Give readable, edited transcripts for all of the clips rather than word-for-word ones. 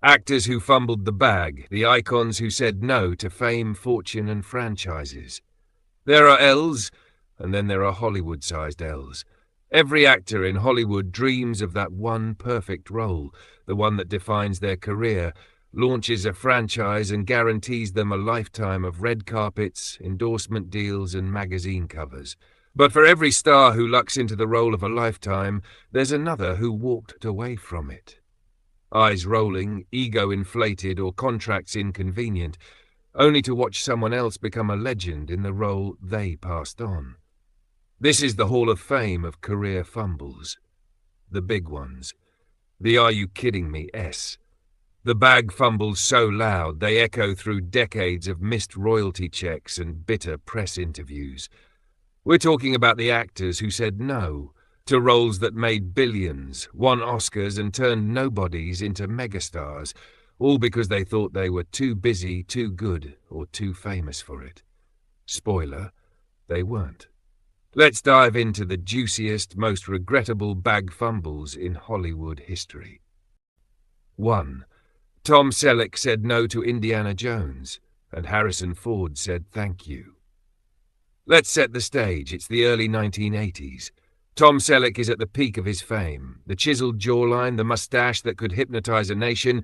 Actors who fumbled the bag, the icons who said no to fame, fortune and franchises. There are L's, and then there are Hollywood-sized L's. Every actor in Hollywood dreams of that one perfect role, the one that defines their career, launches a franchise and guarantees them a lifetime of red carpets, endorsement deals and magazine covers. But for every star who lucks into the role of a lifetime, there's another who walked away from it. Eyes rolling, ego inflated, or contracts inconvenient, only to watch someone else become a legend in the role they passed on. This is the Hall of Fame of career fumbles. The big ones. The Are You Kidding Me S. The bag fumbles so loud they echo through decades of missed royalty checks and bitter press interviews. We're talking about the actors who said no to roles that made billions, won Oscars and turned nobodies into megastars, all because they thought they were too busy, too good, or too famous for it. Spoiler, they weren't. Let's dive into the juiciest, most regrettable bag fumbles in Hollywood history. 1. Tom Selleck said no to Indiana Jones, and Harrison Ford said thank you. Let's set the stage. It's the early 1980s. Tom Selleck is at the peak of his fame. The chiseled jawline, the mustache that could hypnotize a nation,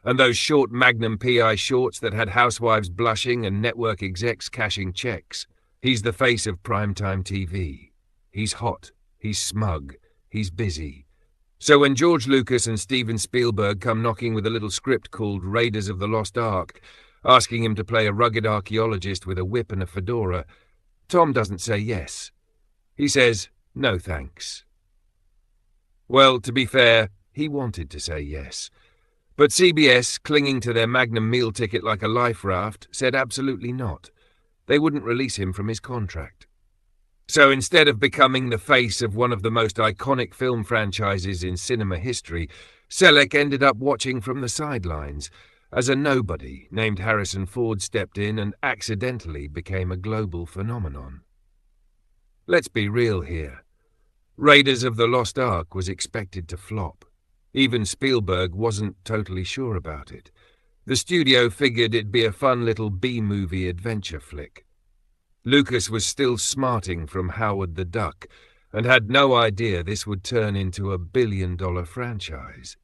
and those short Magnum PI shorts that had housewives blushing and network execs cashing checks. He's the face of primetime TV. He's hot, he's smug, he's busy. So when George Lucas and Steven Spielberg come knocking with a little script called Raiders of the Lost Ark, asking him to play a rugged archaeologist with a whip and a fedora, Tom doesn't say yes. He says, no thanks. Well, to be fair, he wanted to say yes. But CBS, clinging to their Magnum meal ticket like a life raft, said absolutely not. They wouldn't release him from his contract. So instead of becoming the face of one of the most iconic film franchises in cinema history, Selleck ended up watching from the sidelines as a nobody named Harrison Ford stepped in and accidentally became a global phenomenon. Let's be real here. Raiders of the Lost Ark was expected to flop. Even Spielberg wasn't totally sure about it. The studio figured it'd be a fun little B-movie adventure flick. Lucas was still smarting from Howard the Duck and had no idea this would turn into a billion-dollar franchise.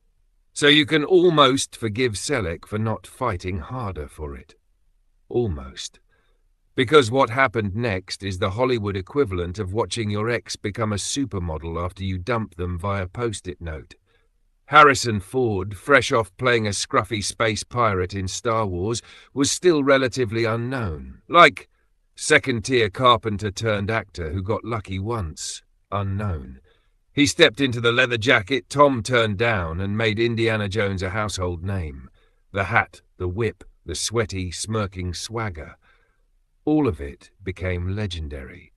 So you can almost forgive Selleck for not fighting harder for it. Almost. Because what happened next is the Hollywood equivalent of watching your ex become a supermodel after you dump them via post-it note. Harrison Ford, fresh off playing a scruffy space pirate in Star Wars, was still relatively unknown. Like second-tier carpenter-turned-actor who got lucky once, unknown. He stepped into the leather jacket Tom turned down and made Indiana Jones a household name. The hat, the whip, the sweaty, smirking swagger. All of it became legendary.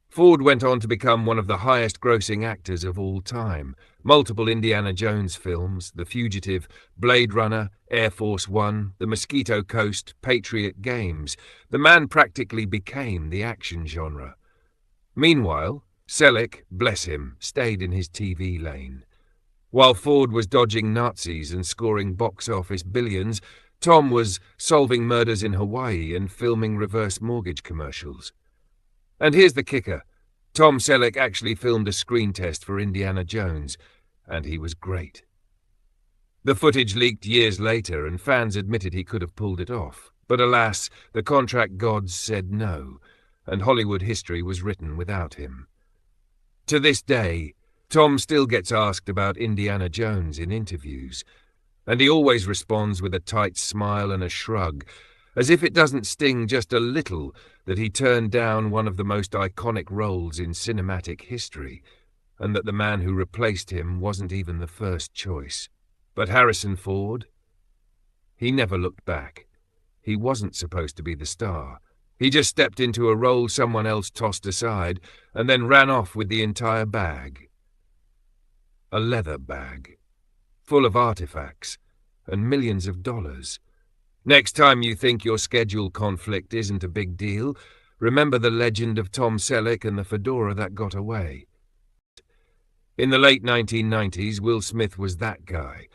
Ford went on to become one of the highest-grossing actors of all time. Multiple Indiana Jones films, The Fugitive, Blade Runner, Air Force One, The Mosquito Coast, Patriot Games. The man practically became the action genre. Meanwhile, Selleck, bless him, stayed in his TV lane. While Ford was dodging Nazis and scoring box office billions, Tom was solving murders in Hawaii and filming reverse mortgage commercials. And here's the kicker. Tom Selleck actually filmed a screen test for Indiana Jones, and he was great. The footage leaked years later, and fans admitted he could have pulled it off. But alas, the contract gods said no, and Hollywood history was written without him. To this day, Tom still gets asked about Indiana Jones in interviews, and he always responds with a tight smile and a shrug, as if it doesn't sting just a little that he turned down one of the most iconic roles in cinematic history, and that the man who replaced him wasn't even the first choice. But Harrison Ford? He never looked back. He wasn't supposed to be the star. He just stepped into a role someone else tossed aside, and then ran off with the entire bag. A leather bag, full of artifacts, and millions of dollars. Next time you think your schedule conflict isn't a big deal, remember the legend of Tom Selleck and the fedora that got away. In the late 1990s, Will Smith was that guy.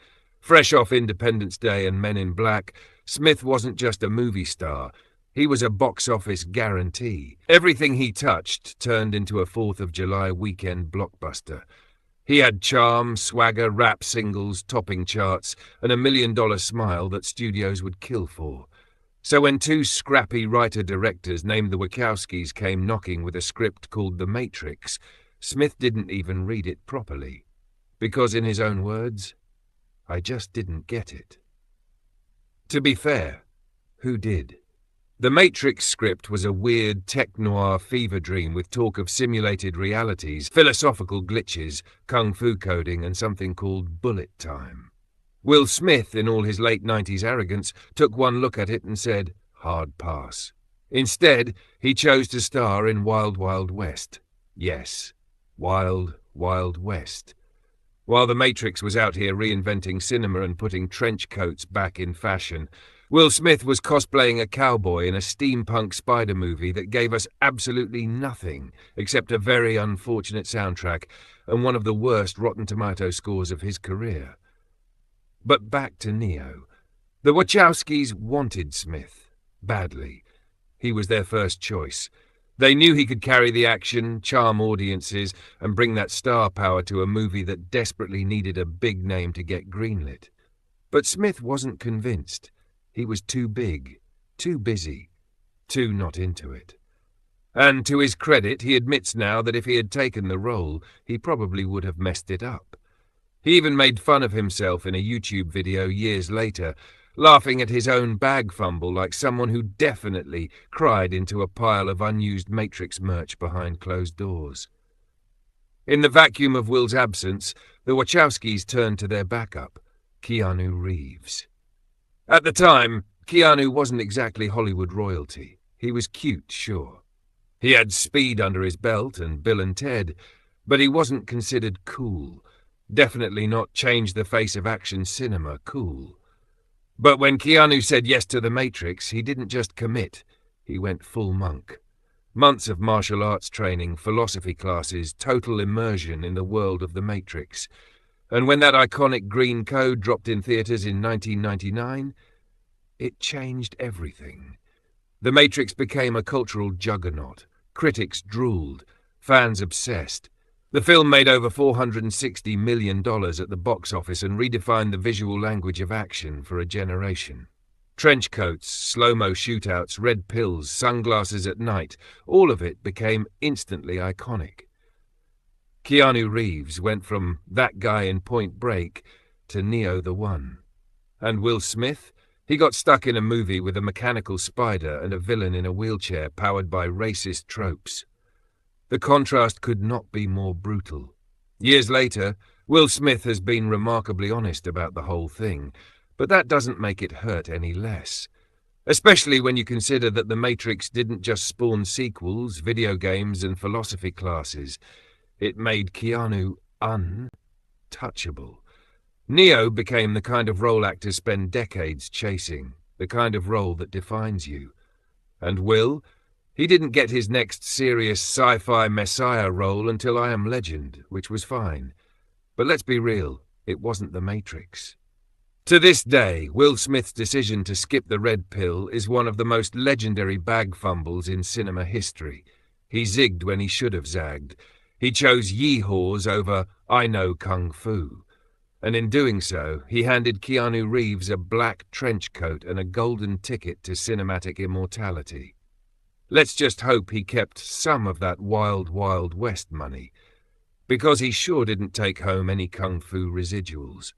Fresh off Independence Day and Men in Black, Smith wasn't just a movie star. He was a box office guarantee. Everything he touched turned into a 4th of July weekend blockbuster. He had charm, swagger, rap singles, topping charts, and $1 million smile that studios would kill for. So when two scrappy writer-directors named the Wachowskis came knocking with a script called The Matrix, Smith didn't even read it properly. Because in his own words, I just didn't get it. To be fair, who did? The Matrix script was a weird tech-noir fever dream with talk of simulated realities, philosophical glitches, kung fu coding, and something called bullet time. Will Smith, in all his late 90s arrogance, took one look at it and said, hard pass. Instead, he chose to star in Wild Wild West. Yes, Wild Wild West. While The Matrix was out here reinventing cinema and putting trench coats back in fashion, Will Smith was cosplaying a cowboy in a steampunk spider movie that gave us absolutely nothing except a very unfortunate soundtrack and one of the worst Rotten Tomatoes scores of his career. But back to Neo. The Wachowskis wanted Smith, badly. He was their first choice. They knew he could carry the action, charm audiences, and bring that star power to a movie that desperately needed a big name to get greenlit. But Smith wasn't convinced. He was too big, too busy, too not into it. And to his credit, he admits now that if he had taken the role, he probably would have messed it up. He even made fun of himself in a YouTube video years later, laughing at his own bag fumble like someone who definitely cried into a pile of unused Matrix merch behind closed doors. In the vacuum of Will's absence, the Wachowskis turned to their backup, Keanu Reeves. At the time, Keanu wasn't exactly Hollywood royalty. He was cute, sure. He had Speed under his belt and Bill and Ted, but he wasn't considered cool. Definitely not change the face of action cinema cool. But when Keanu said yes to The Matrix, he didn't just commit. He went full monk. Months of martial arts training, philosophy classes, total immersion in the world of The Matrix. And when that iconic green code dropped in theaters in 1999, it changed everything. The Matrix became a cultural juggernaut. Critics drooled, fans obsessed. The film made over $460 million at the box office and redefined the visual language of action for a generation. Trench coats, slow-mo shootouts, red pills, sunglasses at night, all of it became instantly iconic. Keanu Reeves went from that guy in Point Break to Neo the One. And Will Smith? He got stuck in a movie with a mechanical spider and a villain in a wheelchair powered by racist tropes. The contrast could not be more brutal. Years later, Will Smith has been remarkably honest about the whole thing, but that doesn't make it hurt any less. Especially when you consider that The Matrix didn't just spawn sequels, video games, and philosophy classes. It made Keanu untouchable. Neo became the kind of role actors spend decades chasing, the kind of role that defines you. And Will? He didn't get his next serious sci-fi messiah role until I Am Legend, which was fine. But let's be real, it wasn't The Matrix. To this day, Will Smith's decision to skip the red pill is one of the most legendary bag fumbles in cinema history. He zigged when he should have zagged. He chose yeehaws over I know kung fu. And in doing so, he handed Keanu Reeves a black trench coat and a golden ticket to cinematic immortality. Let's just hope he kept some of that Wild Wild West money, because he sure didn't take home any kung fu residuals.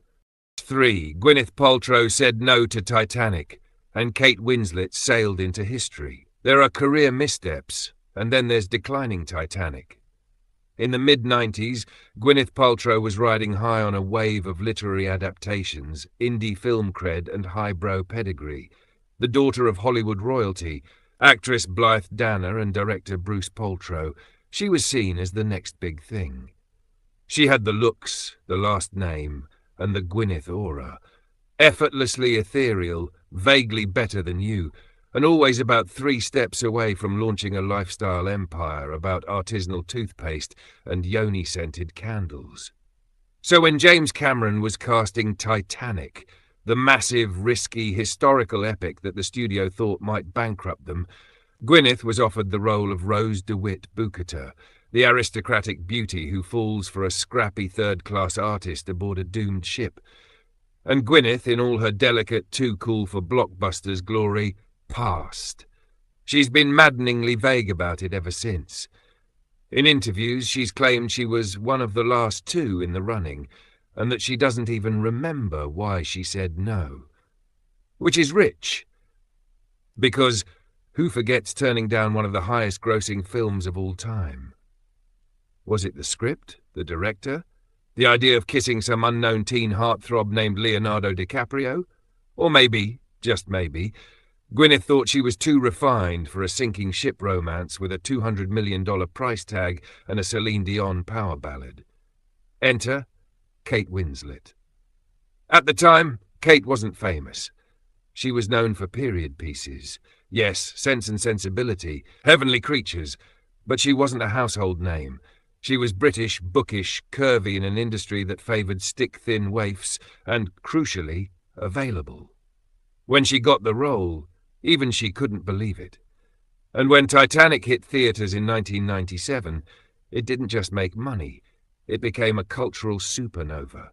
3. Gwyneth Paltrow said no to Titanic, and Kate Winslet sailed into history. There are career missteps, and then there's declining Titanic. In the mid-90s, Gwyneth Paltrow was riding high on a wave of literary adaptations, indie film cred, and highbrow pedigree. The daughter of Hollywood royalty, actress Blythe Danner and director Bruce Paltrow, she was seen as the next big thing. She had the looks, the last name, and the Gwyneth aura. Effortlessly ethereal, vaguely better than you, and always about 3 steps away from launching a lifestyle empire about artisanal toothpaste and yoni-scented candles. So when James Cameron was casting Titanic, the massive, risky, historical epic that the studio thought might bankrupt them, Gwyneth was offered the role of Rose DeWitt Bukater, the aristocratic beauty who falls for a scrappy third-class artist aboard a doomed ship. And Gwyneth, in all her delicate, too-cool-for-blockbusters glory, passed. She's been maddeningly vague about it ever since. In interviews, she's claimed she was one of the last two in the running, and that she doesn't even remember why she said no. Which is rich, because who forgets turning down one of the highest-grossing films of all time? Was it the script, the director, the idea of kissing some unknown teen heartthrob named Leonardo DiCaprio? Or maybe, just maybe, Gwyneth thought she was too refined for a sinking ship romance with a $200 million price tag and a Celine Dion power ballad. Enter Kate Winslet. At the time, Kate wasn't famous. She was known for period pieces. Yes, Sense and Sensibility, Heavenly Creatures, but she wasn't a household name. She was British, bookish, curvy in an industry that favoured stick-thin waifs and, crucially, available. When she got the role, even she couldn't believe it. And when Titanic hit theatres in 1997, it didn't just make money, it became a cultural supernova.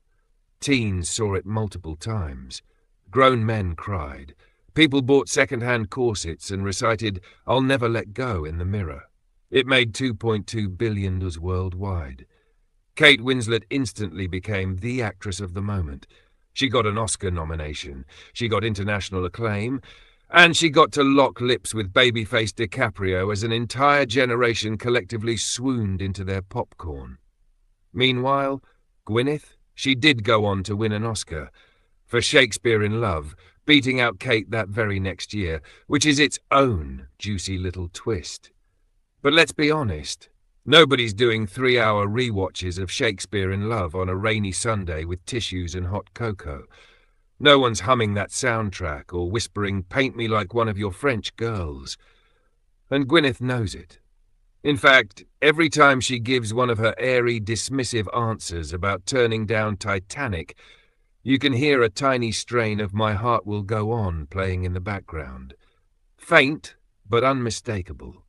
Teens saw it multiple times. Grown men cried. People bought second-hand corsets and recited "I'll Never Let Go" in the mirror. It made $2.2 billion worldwide. Kate Winslet instantly became the actress of the moment. She got an Oscar nomination, she got international acclaim, and she got to lock lips with babyface DiCaprio as an entire generation collectively swooned into their popcorn. Meanwhile, Gwyneth, she did go on to win an Oscar for Shakespeare in Love, beating out Kate that very next year, which is its own juicy little twist. But let's be honest, nobody's doing 3-hour rewatches of Shakespeare in Love on a rainy Sunday with tissues and hot cocoa. No one's humming that soundtrack or whispering, "Paint me like one of your French girls." And Gwyneth knows it. In fact, every time she gives one of her airy, dismissive answers about turning down Titanic, you can hear a tiny strain of "My Heart Will Go On" playing in the background. Faint, but unmistakable.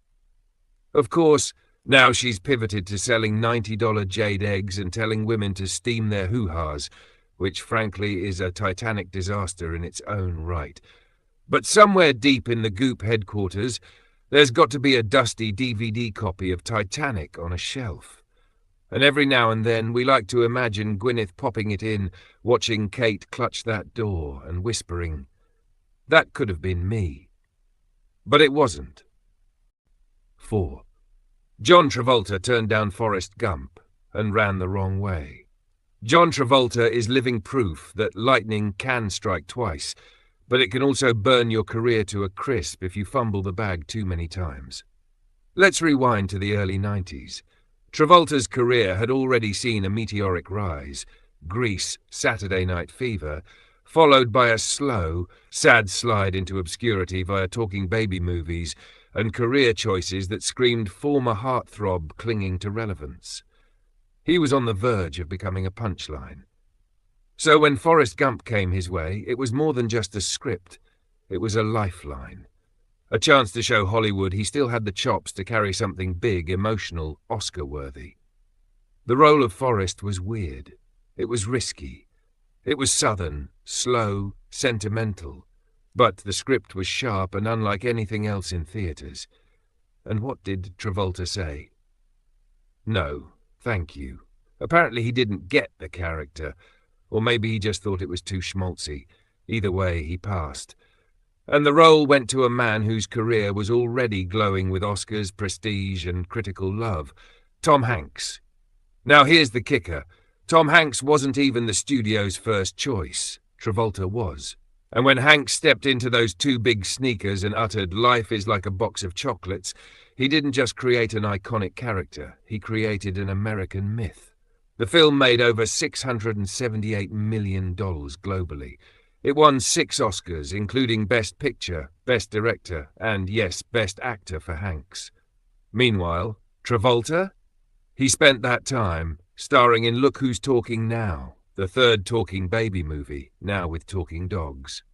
Of course, now she's pivoted to selling $90 jade eggs and telling women to steam their hoo-has, which frankly is a Titanic disaster in its own right. But somewhere deep in the Goop headquarters, there's got to be a dusty DVD copy of Titanic on a shelf. And every now and then we like to imagine Gwyneth popping it in, watching Kate clutch that door and whispering, "That could have been me." But it wasn't. 4. John Travolta turned down Forrest Gump and ran the wrong way. John Travolta is living proof that lightning can strike twice, but it can also burn your career to a crisp if you fumble the bag too many times. Let's rewind to the early 90s. Travolta's career had already seen a meteoric rise, Grease, Saturday Night Fever, followed by a slow, sad slide into obscurity via talking baby movies and career choices that screamed former heartthrob clinging to relevance. He was on the verge of becoming a punchline. So when Forrest Gump came his way, it was more than just a script. It was a lifeline. A chance to show Hollywood he still had the chops to carry something big, emotional, Oscar-worthy. The role of Forrest was weird. It was risky. It was southern, slow, sentimental. But the script was sharp and unlike anything else in theatres. And what did Travolta say? No, thank you. Apparently he didn't get the character, or maybe he just thought it was too schmaltzy. Either way, he passed. And the role went to a man whose career was already glowing with Oscars, prestige, and critical love, Tom Hanks. Now here's the kicker. Tom Hanks wasn't even the studio's first choice. Travolta was. And when Hanks stepped into those two big sneakers and uttered, "Life is like a box of chocolates," he didn't just create an iconic character, he created an American myth. The film made over $678 million globally. It won 6 Oscars, including Best Picture, Best Director, and, yes, Best Actor for Hanks. Meanwhile, Travolta? He spent that time starring in Look Who's Talking Now, the third talking baby movie, now with talking dogs.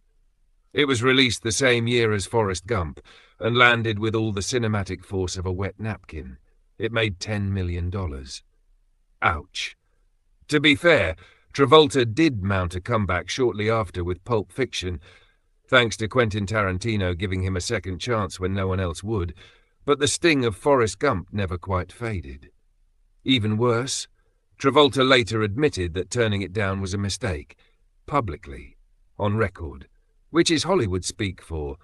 It was released the same year as Forrest Gump and landed with all the cinematic force of a wet napkin. It made $10 million. Ouch. To be fair, Travolta did mount a comeback shortly after with Pulp Fiction, thanks to Quentin Tarantino giving him a second chance when no one else would, but the sting of Forrest Gump never quite faded. Even worse, Travolta later admitted that turning it down was a mistake, publicly, on record, which is Hollywood speak for,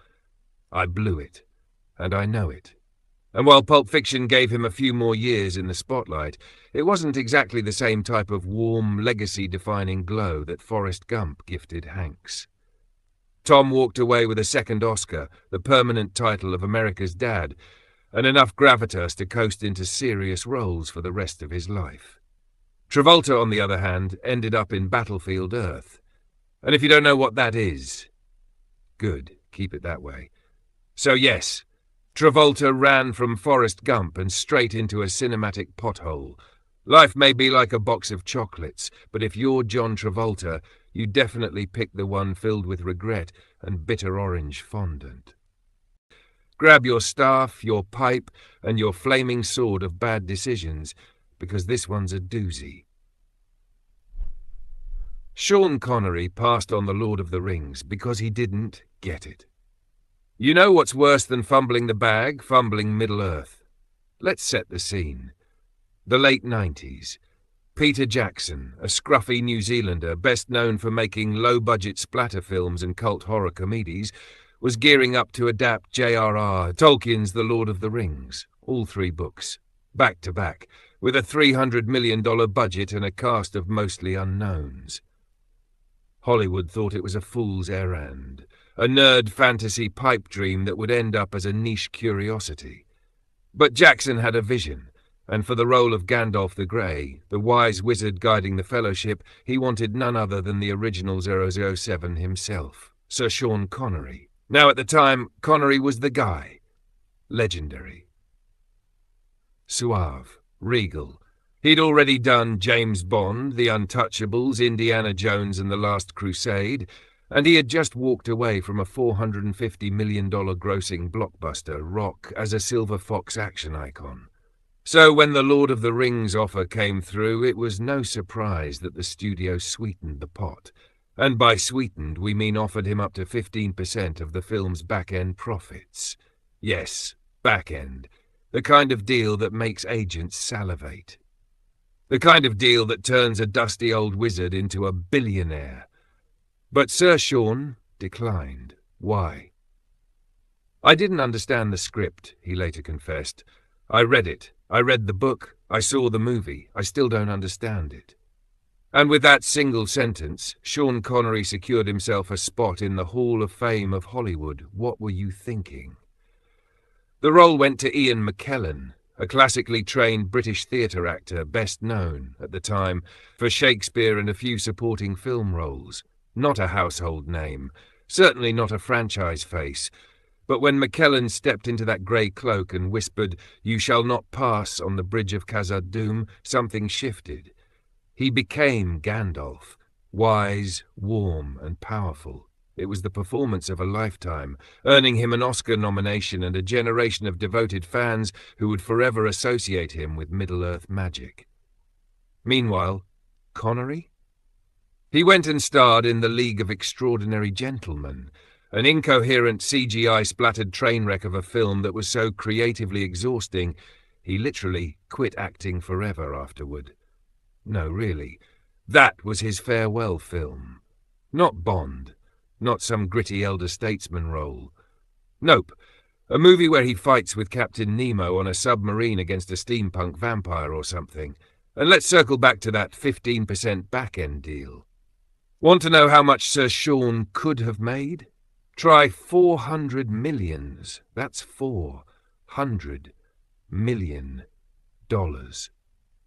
"I blew it, and I know it." And while Pulp Fiction gave him a few more years in the spotlight, it wasn't exactly the same type of warm, legacy-defining glow that Forrest Gump gifted Hanks. Tom walked away with a second Oscar, the permanent title of America's Dad, and enough gravitas to coast into serious roles for the rest of his life. Travolta, on the other hand, ended up in Battlefield Earth. And if you don't know what that is, good, keep it that way. So yes, Travolta ran from Forrest Gump and straight into a cinematic pothole. Life may be like a box of chocolates, but if you're John Travolta, you definitely pick the one filled with regret and bitter orange fondant. Grab your staff, your pipe, and your flaming sword of bad decisions, because this one's a doozy. Sean Connery passed on The Lord of the Rings because he didn't get it. You know what's worse than fumbling the bag, fumbling Middle-earth? Let's set the scene. The late 90s. Peter Jackson, a scruffy New Zealander best known for making low-budget splatter films and cult horror comedies, was gearing up to adapt J.R.R. Tolkien's The Lord of the Rings, all 3 books, back to back, with a $300 million budget and a cast of mostly unknowns. Hollywood thought it was a fool's errand, a nerd fantasy pipe dream that would end up as a niche curiosity. But Jackson had a vision, and for the role of Gandalf the Grey, the wise wizard guiding the Fellowship, he wanted none other than the original 007 himself, Sir Sean Connery. Now at the time, Connery was the guy. Legendary. Suave, regal. He'd already done James Bond, The Untouchables, Indiana Jones and The Last Crusade, and he had just walked away from a $450 million grossing blockbuster, Rock, as a Silver Fox action icon. So when the Lord of the Rings offer came through, it was no surprise that the studio sweetened the pot. And by sweetened, we mean offered him up to 15% of the film's back-end profits. Yes, back-end. The kind of deal that makes agents salivate. The kind of deal that turns a dusty old wizard into a billionaire. But Sir Sean declined. Why? "I didn't understand the script," he later confessed. "I read it. I read the book. I saw the movie. I still don't understand it." And with that single sentence, Sean Connery secured himself a spot in the Hall of Fame of Hollywood. What were you thinking? The role went to Ian McKellen, a classically trained British theatre actor best known, at the time, for Shakespeare and a few supporting film roles. Not a household name, certainly not a franchise face. But when McKellen stepped into that grey cloak and whispered, "You shall not pass on the bridge of Khazad-dûm," something shifted. He became Gandalf, wise, warm, and powerful. It was the performance of a lifetime, earning him an Oscar nomination and a generation of devoted fans who would forever associate him with Middle-earth magic. Meanwhile, Connery? He went and starred in The League of Extraordinary Gentlemen, an incoherent CGI-splattered train wreck of a film that was so creatively exhausting, he literally quit acting forever afterward. No, really, that was his farewell film. Not Bond, not some gritty elder statesman role. Nope, a movie where he fights with Captain Nemo on a submarine against a steampunk vampire or something. And let's circle back to that 15% back-end deal. Want to know how much Sir Sean could have made? Try 400 millions. That's $400 million.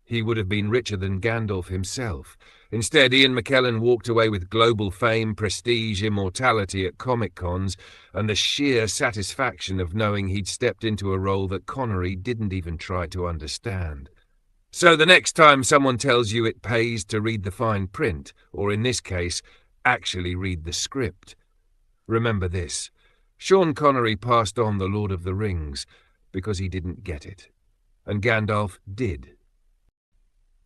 He would have been richer than Gandalf himself. Instead, Ian McKellen walked away with global fame, prestige, immortality at Comic-Cons, and the sheer satisfaction of knowing he'd stepped into a role that Connery didn't even try to understand. So the next time someone tells you it pays to read the fine print, or in this case, actually read the script, remember this. Sean Connery passed on the Lord of the Rings because he didn't get it, and Gandalf did.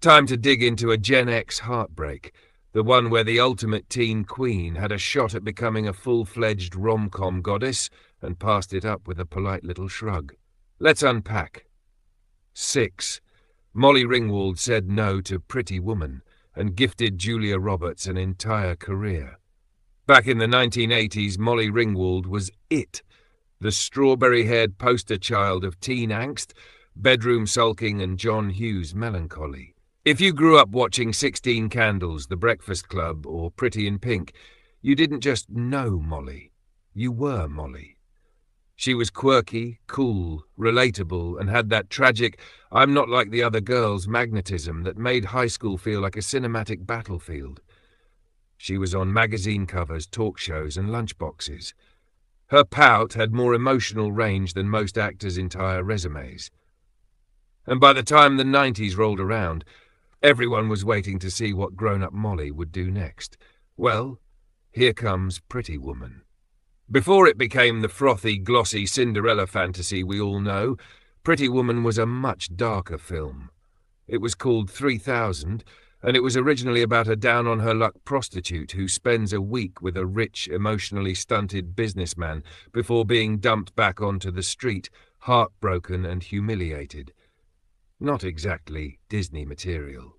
Time to dig into a Gen X heartbreak, the one where the ultimate teen queen had a shot at becoming a full-fledged rom-com goddess and passed it up with a polite little shrug. Let's unpack. 6. Molly Ringwald said no to Pretty Woman and gifted Julia Roberts an entire career. Back in the 1980s, Molly Ringwald was it, the strawberry-haired poster child of teen angst, bedroom sulking, and John Hughes melancholy. If you grew up watching 16 Candles, The Breakfast Club, or Pretty in Pink, you didn't just know Molly, you were Molly. She was quirky, cool, relatable, and had that tragic, I'm not like the other girls magnetism that made high school feel like a cinematic battlefield. She was on magazine covers, talk shows, and lunchboxes. Her pout had more emotional range than most actors' entire resumes. And by the time the 90s rolled around, everyone was waiting to see what grown-up Molly would do next. Well, here comes Pretty Woman. Before it became the frothy, glossy Cinderella fantasy we all know, Pretty Woman was a much darker film. It was called 3000, and it was originally about a down-on-her-luck prostitute who spends a week with a rich, emotionally stunted businessman before being dumped back onto the street, heartbroken and humiliated. Not exactly Disney material.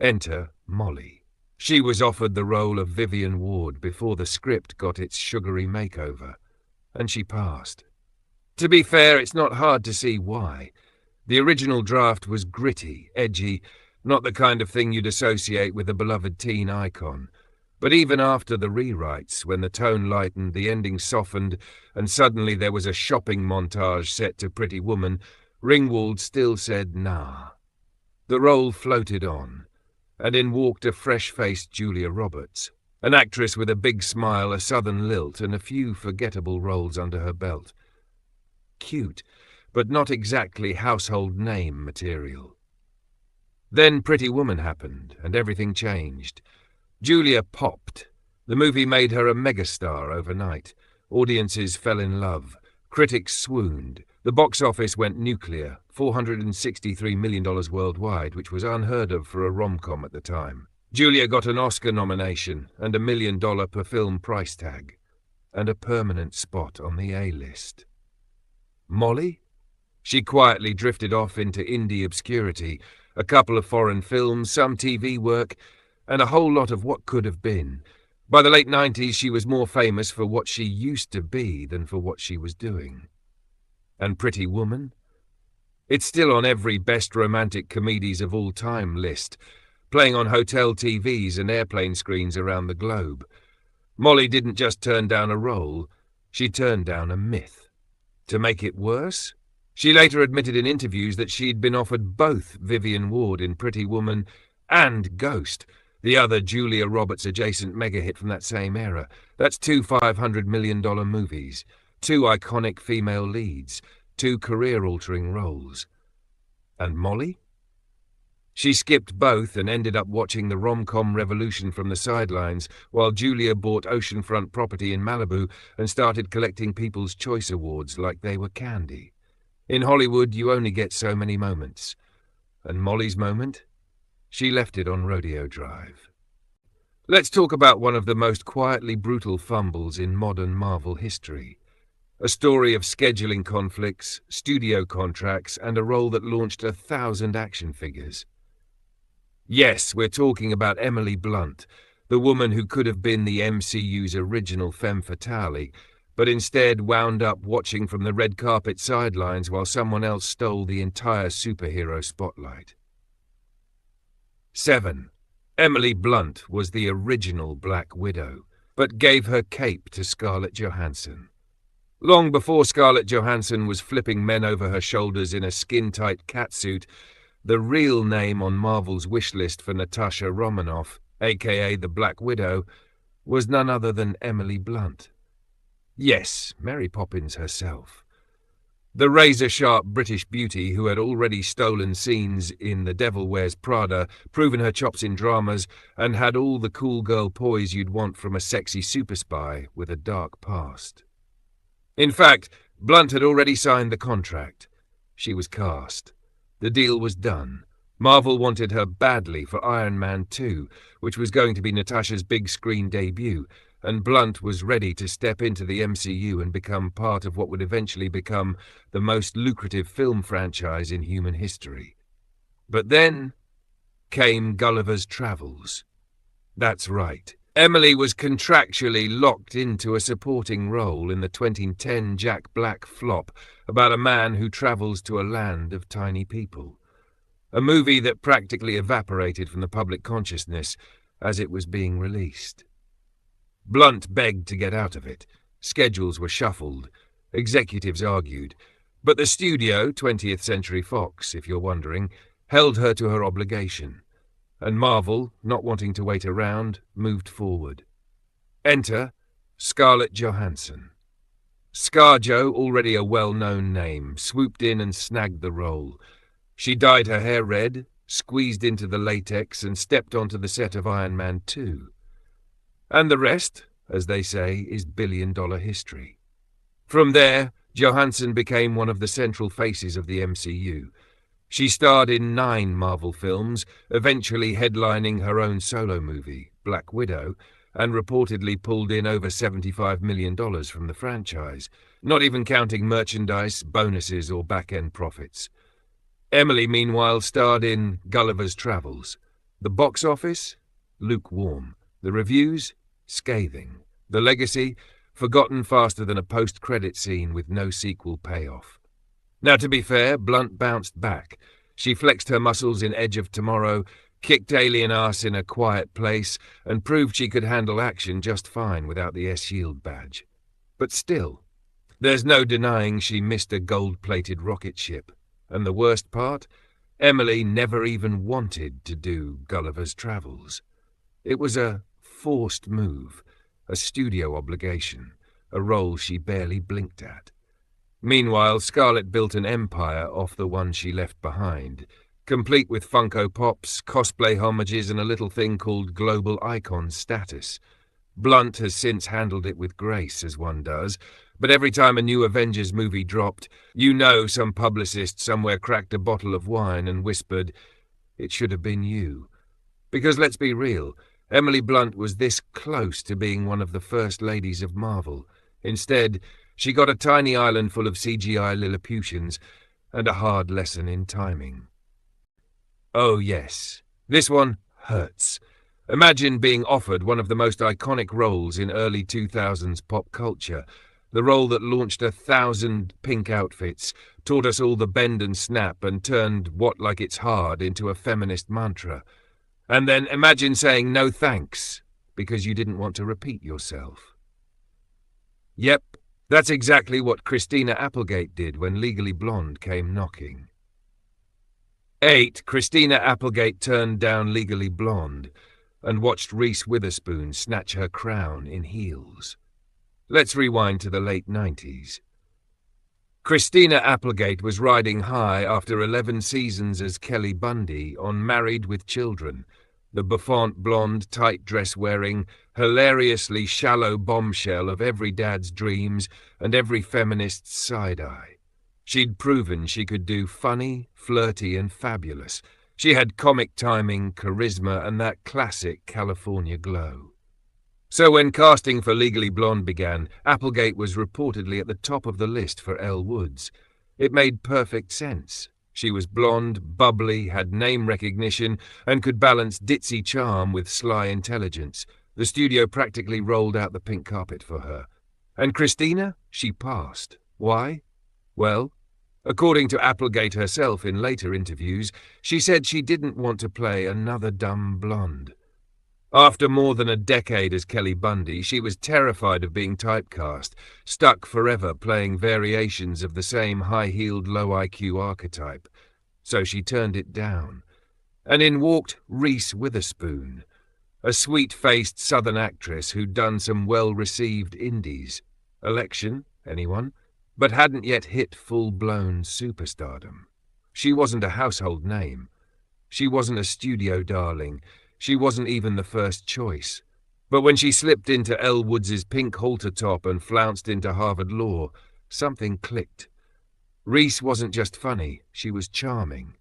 Enter Molly. She was offered the role of Vivian Ward before the script got its sugary makeover, and she passed. To be fair, it's not hard to see why. The original draft was gritty, edgy, not the kind of thing you'd associate with a beloved teen icon. But even after the rewrites, when the tone lightened, the ending softened, and suddenly there was a shopping montage set to Pretty Woman, Ringwald still said nah. The role floated on, and in walked a fresh-faced Julia Roberts, an actress with a big smile, a southern lilt, and a few forgettable roles under her belt. Cute, but not exactly household name material. Then Pretty Woman happened, and everything changed. Julia popped. The movie made her a megastar overnight. Audiences fell in love. Critics swooned. The box office went nuclear, $463 million worldwide, which was unheard of for a rom-com at the time. Julia got an Oscar nomination and $1 million per film price tag, and a permanent spot on the A-list. Molly? She quietly drifted off into indie obscurity, a couple of foreign films, some TV work, and a whole lot of what could have been. By the late 90s, she was more famous for what she used to be than for what she was doing. And Pretty Woman? It's still on every best romantic comedies of all time list, playing on hotel TVs and airplane screens around the globe. Molly didn't just turn down a role, she turned down a myth. To make it worse, she later admitted in interviews that she'd been offered both Vivian Ward in Pretty Woman and Ghost, the other Julia Roberts adjacent mega-hit from that same era. That's two $500 million movies, two iconic female leads, two career-altering roles. And Molly? She skipped both and ended up watching the rom-com revolution from the sidelines, while Julia bought oceanfront property in Malibu and started collecting People's Choice Awards like they were candy. In Hollywood, you only get so many moments. And Molly's moment? She left it on Rodeo Drive. Let's talk about one of the most quietly brutal fumbles in modern Marvel history. A story of scheduling conflicts, studio contracts, and a role that launched 1,000 action figures. Yes, we're talking about Emily Blunt, the woman who could have been the MCU's original femme fatale, but instead wound up watching from the red carpet sidelines while someone else stole the entire superhero spotlight. 7. Emily Blunt was the original Black Widow, but gave her cape to Scarlett Johansson. Long before Scarlett Johansson was flipping men over her shoulders in a skin-tight catsuit, the real name on Marvel's wish list for Natasha Romanoff, aka the Black Widow, was none other than Emily Blunt. Yes, Mary Poppins herself. The razor-sharp British beauty who had already stolen scenes in The Devil Wears Prada, proven her chops in dramas, and had all the cool girl poise you'd want from a sexy super spy with a dark past. In fact, Blunt had already signed the contract. She was cast. The deal was done. Marvel wanted her badly for Iron Man 2, which was going to be Natasha's big screen debut, and Blunt was ready to step into the MCU and become part of what would eventually become the most lucrative film franchise in human history. But then came Gulliver's Travels. That's right. Emily was contractually locked into a supporting role in the 2010 Jack Black flop about a man who travels to a land of tiny people. A movie that practically evaporated from the public consciousness as it was being released. Blunt begged to get out of it. Schedules were shuffled. Executives argued. But the studio, 20th Century Fox, if you're wondering, held her to her obligation. And Marvel, not wanting to wait around, moved forward. Enter Scarlett Johansson. ScarJo, already a well-known name, swooped in and snagged the role. She dyed her hair red, squeezed into the latex, and stepped onto the set of Iron Man 2. And the rest, as they say, is billion-dollar history. From there, Johansson became one of the central faces of the MCU. She starred in 9 Marvel films, eventually headlining her own solo movie, Black Widow, and reportedly pulled in over $75 million from the franchise, not even counting merchandise, bonuses, or back-end profits. Emily, meanwhile, starred in Gulliver's Travels. The box office? Lukewarm. The reviews? Scathing. The legacy? Forgotten faster than a post-credit scene with no sequel payoff. Now, to be fair, Blunt bounced back. She flexed her muscles in Edge of Tomorrow, kicked alien ass in A Quiet Place, and proved she could handle action just fine without the S-Shield badge. But still, there's no denying she missed a gold-plated rocket ship. And the worst part? Emily never even wanted to do Gulliver's Travels. It was a forced move, a studio obligation, a role she barely blinked at. Meanwhile, Scarlett built an empire off the one she left behind, complete with Funko Pops, cosplay homages, and a little thing called global icon status. Blunt has since handled it with grace, as one does, but every time a new Avengers movie dropped, you know some publicist somewhere cracked a bottle of wine and whispered, "It should have been you." Because let's be real, Emily Blunt was this close to being one of the first ladies of Marvel. Instead, she got a tiny island full of CGI Lilliputians and a hard lesson in timing. Oh yes, this one hurts. Imagine being offered one of the most iconic roles in early 2000s pop culture, the role that launched 1,000 pink outfits, taught us all the bend and snap, and turned What Like It's Hard into a feminist mantra. And then imagine saying no thanks, because you didn't want to repeat yourself. Yep, that's exactly what Christina Applegate did when Legally Blonde came knocking. 8. Christina Applegate turned down Legally Blonde and watched Reese Witherspoon snatch her crown in heels. Let's rewind to the late 90s. Christina Applegate was riding high after 11 seasons as Kelly Bundy on Married with Children, the bouffant blonde, tight dress-wearing, hilariously shallow bombshell of every dad's dreams and every feminist's side-eye. She'd proven she could do funny, flirty, and fabulous. She had comic timing, charisma, and that classic California glow. So when casting for Legally Blonde began, Applegate was reportedly at the top of the list for Elle Woods. It made perfect sense. She was blonde, bubbly, had name recognition, and could balance ditzy charm with sly intelligence. The studio practically rolled out the pink carpet for her. And Christina? She passed. Why? Well, according to Applegate herself in later interviews, she said she didn't want to play another dumb blonde. After more than a decade as Kelly Bundy, she was terrified of being typecast, stuck forever playing variations of the same high-heeled, low-IQ archetype. So she turned it down. And in walked Reese Witherspoon, a sweet-faced Southern actress who'd done some well-received indies. Election? Anyone? but hadn't yet hit full-blown superstardom. She wasn't a household name. She wasn't a studio darling. She wasn't even the first choice. But when she slipped into Elle Woods' pink halter top and flounced into Harvard Law, something clicked. Reese wasn't just funny, she was charming.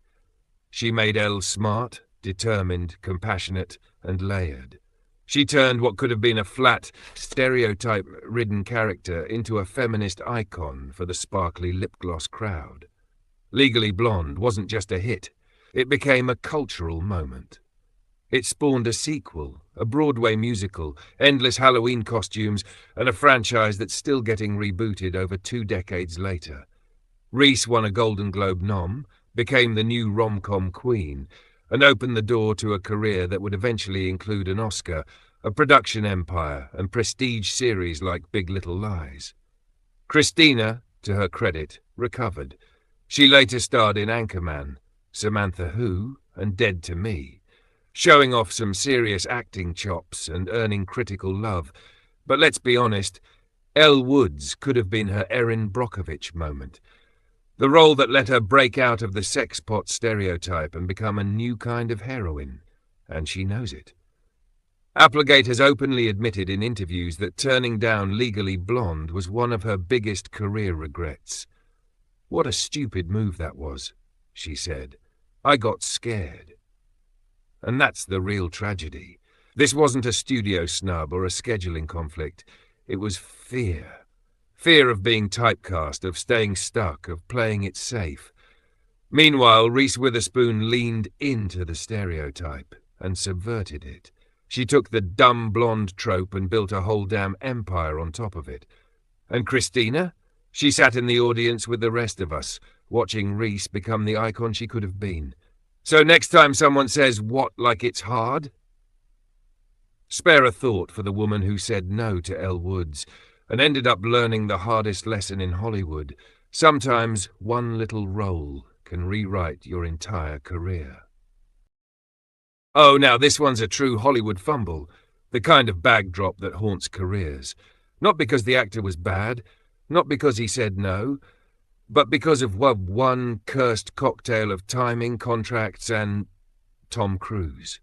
She made Elle smart, determined, compassionate, and layered. She turned what could have been a flat, stereotype-ridden character into a feminist icon for the sparkly lip-gloss crowd. Legally Blonde wasn't just a hit, it became a cultural moment. It spawned a sequel, a Broadway musical, endless Halloween costumes, and a franchise that's still getting rebooted over 2 decades later. Reese won a Golden Globe nom, became the new rom-com queen, and opened the door to a career that would eventually include an Oscar, a production empire, and prestige series like Big Little Lies. Christina, to her credit, recovered. She later starred in Anchorman, Samantha Who, and Dead to Me, showing off some serious acting chops and earning critical love. But let's be honest, Elle Woods could have been her Erin Brockovich moment. The role that let her break out of the sexpot stereotype and become a new kind of heroine, and she knows it. Applegate has openly admitted in interviews that turning down Legally Blonde was one of her biggest career regrets. "What a stupid move that was," she said. "I got scared." And that's the real tragedy. This wasn't a studio snub or a scheduling conflict. It was fear. Fear of being typecast, of staying stuck, of playing it safe. Meanwhile, Reese Witherspoon leaned into the stereotype and subverted it. She took the dumb blonde trope and built a whole damn empire on top of it. And Christina? She sat in the audience with the rest of us, watching Reese become the icon she could have been. So next time someone says, "What, like it's hard?" spare a thought for the woman who said no to Elle Woods and ended up learning the hardest lesson in Hollywood. Sometimes one little role can rewrite your entire career. Oh, now this one's a true Hollywood fumble, the kind of bag drop that haunts careers. Not because the actor was bad, not because he said no, but because of one cursed cocktail of timing, contracts, and Tom Cruise.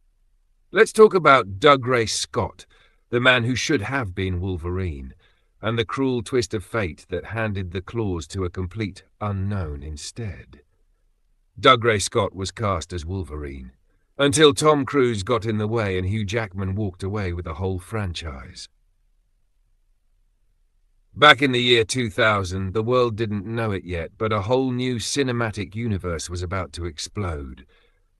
Let's talk about Dougray Scott, the man who should have been Wolverine, and the cruel twist of fate that handed the claws to a complete unknown instead. Dougray Scott was cast as Wolverine, until Tom Cruise got in the way and Hugh Jackman walked away with the whole franchise. Back in the year 2000, the world didn't know it yet, but a whole new cinematic universe was about to explode.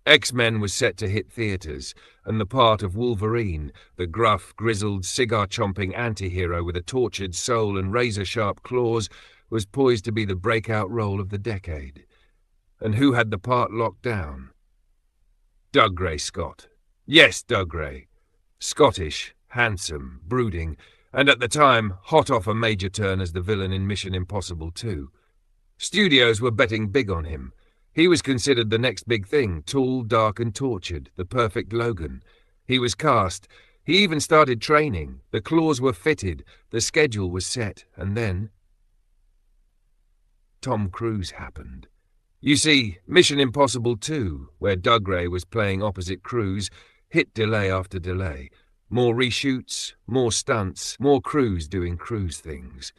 X-Men was set to hit theaters, and the part of Wolverine, the gruff, grizzled, cigar-chomping anti-hero with a tortured soul and razor-sharp claws, was poised to be the breakout role of the decade. And who had the part locked down? Dougray Scott. Yes, Dougray. Scottish, handsome, brooding, and at the time, hot off a major turn as the villain in Mission Impossible 2. Studios were betting big on him. He was considered the next big thing, tall, dark, and tortured, the perfect Logan. He was cast. He even started training. The claws were fitted. The schedule was set. And then Tom Cruise happened. You see, Mission Impossible 2, where Dougray was playing opposite Cruise, hit delay after delay. More reshoots, more stunts, more Cruise doing Cruise things.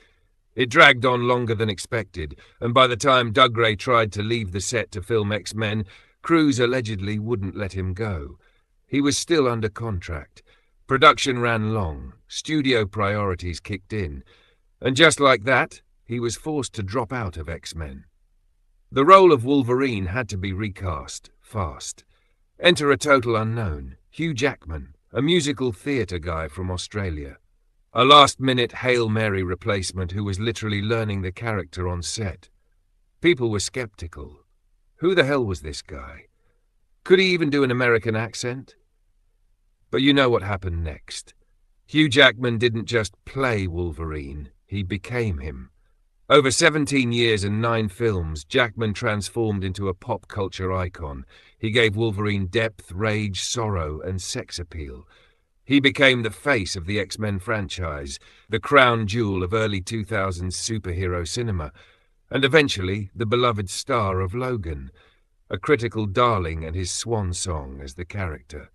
It dragged on longer than expected, and by the time Dougray tried to leave the set to film X-Men, Cruise allegedly wouldn't let him go. He was still under contract. Production ran long, studio priorities kicked in, and just like that, he was forced to drop out of X-Men. The role of Wolverine had to be recast, fast. Enter a total unknown, Hugh Jackman, a musical theatre guy from Australia. A last-minute Hail Mary replacement who was literally learning the character on set. People were skeptical. Who the hell was this guy? Could he even do an American accent? But you know what happened next. Hugh Jackman didn't just play Wolverine, he became him. Over 17 years and 9 films, Jackman transformed into a pop culture icon. He gave Wolverine depth, rage, sorrow, and sex appeal. He became the face of the X-Men franchise, the crown jewel of early 2000s superhero cinema, and eventually the beloved star of Logan, a critical darling and his swan song as the character.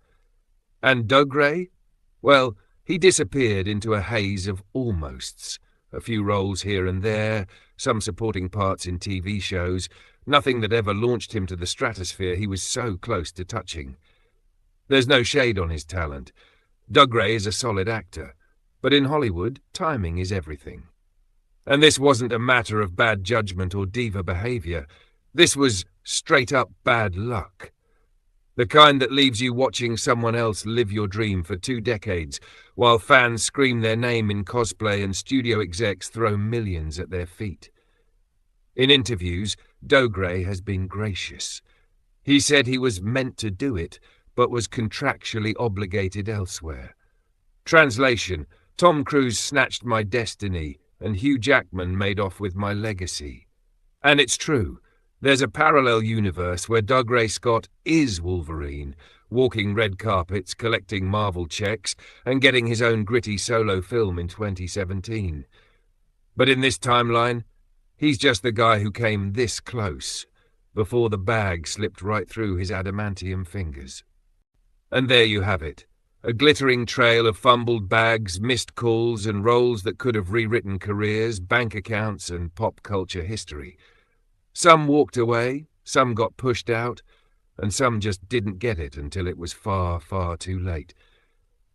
And Dougray? Well, he disappeared into a haze of almosts. A few roles here and there, some supporting parts in TV shows, nothing that ever launched him to the stratosphere he was so close to touching. There's no shade on his talent. Dougray is a solid actor, but in Hollywood, timing is everything. And this wasn't a matter of bad judgment or diva behavior. This was straight-up bad luck. The kind that leaves you watching someone else live your dream for 2 decades, while fans scream their name in cosplay and studio execs throw millions at their feet. In interviews, Dougray has been gracious. He said he was meant to do it, but was contractually obligated elsewhere. Translation: Tom Cruise snatched my destiny, and Hugh Jackman made off with my legacy. And it's true. There's a parallel universe where Dougray Scott is Wolverine, walking red carpets, collecting Marvel checks, and getting his own gritty solo film in 2017. But in this timeline, he's just the guy who came this close, before the bag slipped right through his adamantium fingers. And there you have it, a glittering trail of fumbled bags, missed calls, and roles that could have rewritten careers, bank accounts, and pop culture history. Some walked away, some got pushed out, and some just didn't get it until it was far, far too late.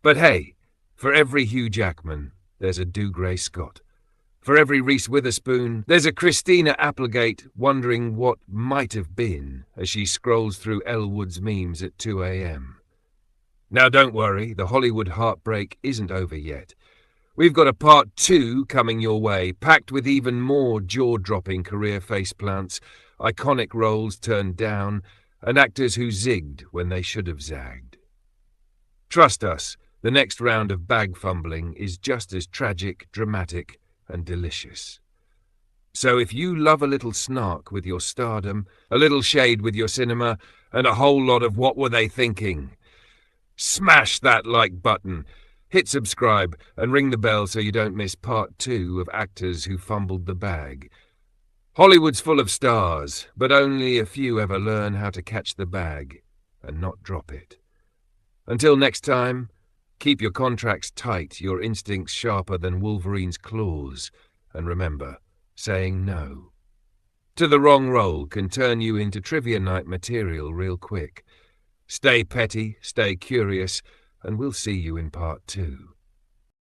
But hey, for every Hugh Jackman, there's a Dougray Scott. For every Reese Witherspoon, there's a Christina Applegate wondering what might have been as she scrolls through Elwood's memes at 2 a.m. Now don't worry, the Hollywood heartbreak isn't over yet. We've got a part 2 coming your way, packed with even more jaw-dropping career faceplants, iconic roles turned down, and actors who zigged when they should have zagged. Trust us, the next round of bag fumbling is just as tragic, dramatic, and delicious. So if you love a little snark with your stardom, a little shade with your cinema, and a whole lot of what were they thinking, smash that like button, hit subscribe, and ring the bell so you don't miss part 2 of actors who fumbled the bag. Hollywood's full of stars, but only a few ever learn how to catch the bag and not drop it. Until next time, keep your contracts tight, your instincts sharper than Wolverine's claws, and remember, saying no to the wrong role can turn you into trivia night material real quick. Stay petty, stay curious, and we'll see you in part 2.